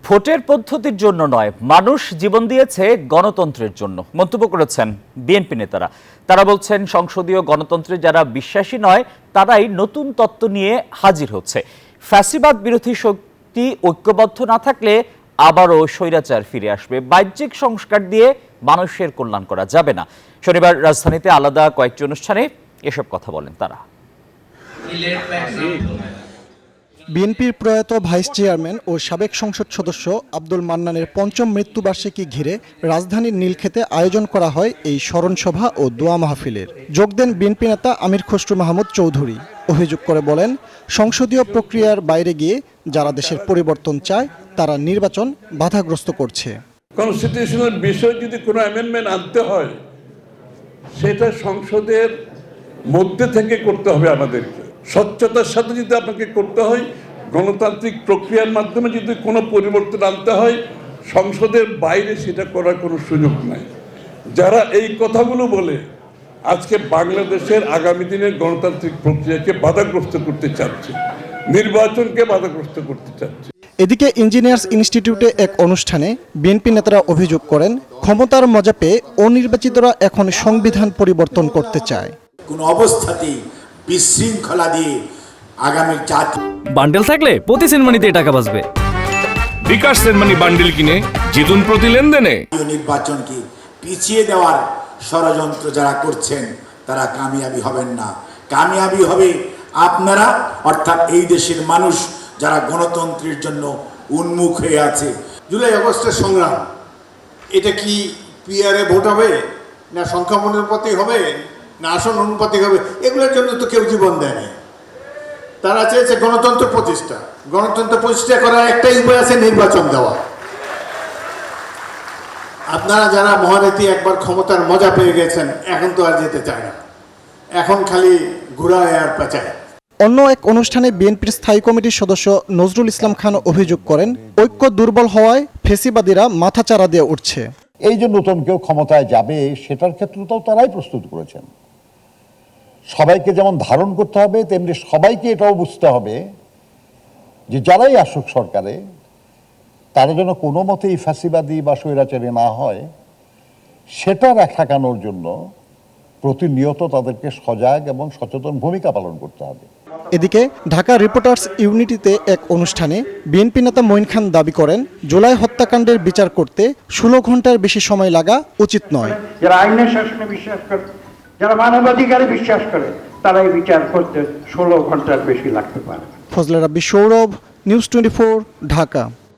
ভোটের পদ্ধতির জন্য নয়, মানুষ জীবন দিয়েছে গণতন্ত্রের জন্য মন্তব্য করেছেন বিএনপি নেতারা। তারা বলছেন, সংসদীয় গণতন্ত্রে যারা বিশ্বাসী নয় তারাই নতুন তত্ত্ব নিয়ে হাজির হচ্ছে। ফ্যাসিবাদ বিরোধী শক্তি ঐক্যবদ্ধ না থাকলে আবারও স্বৈরাচার ফিরে আসবে। বাহ্যিক সংস্কার দিয়ে মানুষের কল্যাণ করা যাবে না। শনিবার রাজধানীতে আলাদা কয়েকটি অনুষ্ঠানে এসব কথা বলেন তারা। বিএনপির প্রয়াত ভাইস চেয়ারম্যান ও সাবেক সংসদ সদস্য আব্দুল মান্নানের পঞ্চম মৃত্যুবার্ষিকী ঘিরে রাজধানীর নীলক্ষেতে আয়োজন করা হয় এই স্মরণসভা ও দোয়া মাহফিলের। যোগ দেন বিএনপি নেতা আমির খসরু মাহমুদ চৌধুরী। অভিযোগ করে বলেন, সংসদীয় প্রক্রিয়ার বাইরে গিয়ে যারা দেশের পরিবর্তন চায় তারা নির্বাচন বাধাগ্রস্ত করছে। কনস্টিটিউশনাল বিষয় যদি কোনো অ্যামেন্ডমেন্ট আনতে হয় সেটা সংসদের মধ্যে থেকে করতে হবে। আমাদেরকে স্বচ্ছতার সাথে যদি আপনাকে করতে হয়, গণতান্ত্রিক প্রক্রিয়ার মাধ্যমে যদি কোনো পরিবর্তন আনতে হয়, সংসদের বাইরে সেটা করার কোনো সুযোগ নাই। যারা এই কথাগুলো বলে আজকে বাংলাদেশের আগামী দিনের গণতান্ত্রিক প্রক্রিয়াকে বাধাগ্রস্ত করতে চাচ্ছে, নির্বাচনকে বাধাগ্রস্ত করতে চাচ্ছে। এদিকে ইঞ্জিনিয়ার্স ইনস্টিটিউটে এক অনুষ্ঠানে বিএনপি নেতারা অভিযোগ করেন, ক্ষমতার মজা পেয়ে অনির্বাচিতরা এখন সংবিধান পরিবর্তন করতে চায়। কোন অবস্থাতেই বিশৃঙ্খলা দিয়ে আগামী জাতি বান্ডেল থাকলে প্রতি সেনমানিতে টাকা বাঁচবে। বিকাশ সেনমানি বান্ডেল কিনে জিতুন প্রতি লেনদেনে। নির্বাচনকে পিছিয়ে দেওয়ার ষড়যন্ত্র যারা করছেন তারা কামিয়াবি হবেন না। কামিয়াবি হবে আপনারা, অর্থাৎ এই দেশের মানুষ যারা গণতন্ত্রের জন্য উন্মুখ হয়ে আছে। জুলাই আগস্টের সংগ্রাম, এটা কি পিআরএ ভোট হবে না সংখ্যানুপাতে হবে না আসন অনুপাতে হবে? এগুলোর জন্য তো কেউ জীবন দেয়নি। তারা চেয়েছে গণতন্ত্র প্রতিষ্ঠা। গণতন্ত্র প্রতিষ্ঠা করার একটাই উপায় আছে, নির্বাচন দেওয়া। আপনারা যারা মহারথী একবার ক্ষমতার মজা পেয়ে গেছেন, এখন তো আর যেতে চায় না, এখন খালি ঘুরায় আর পেঁচায়। অন্য এক অনুষ্ঠানে বিএনপির স্থায়ী কমিটির সদস্য নজরুল ইসলাম খান অভিযোগ করেন, ঐক্য দুর্বল হওয়ায় ফেসিবাদীরা মাথাচাড়া দিয়ে উঠছে। এই যে নতুন কেউ ক্ষমতায় যাবে সেটার ক্ষেত্রেও তারাই প্রস্তুত করেছেন। সবাইকে যেমন ধারণ করতে হবে, তেমনি সবাইকে এটাও বুঝতে হবে যে যারাই আসুক সরকারে, তারা যেন কোনো মতেই ফ্যাসিবাদী বা স্বৈরাচারী না হয়, সেটা ঠেকানোর জন্য প্রতিনিয়ত তাদেরকে সজাগ এবং সচেতন ভূমিকা পালন করতে হবে। এদিকে ঢাকা রিপোর্টার্স ইউনিটিতে এক অনুষ্ঠানে বিএনপি নেতা মঈন খান দাবি করেন, জুলাই হত্যাকাণ্ডের বিচার করতে 16 ঘন্টার বেশি সময় লাগা উচিত নয়। যারা আইনের শাসনে বিশ্বাস করে, যারা মানবাধিকারে বিশ্বাস করে, তারাই বিচার করতে 16 ঘন্টার বেশি লাগতে পারে। ফজলে রাব্বি, সৌরভ, নিউজ 24, ঢাকা।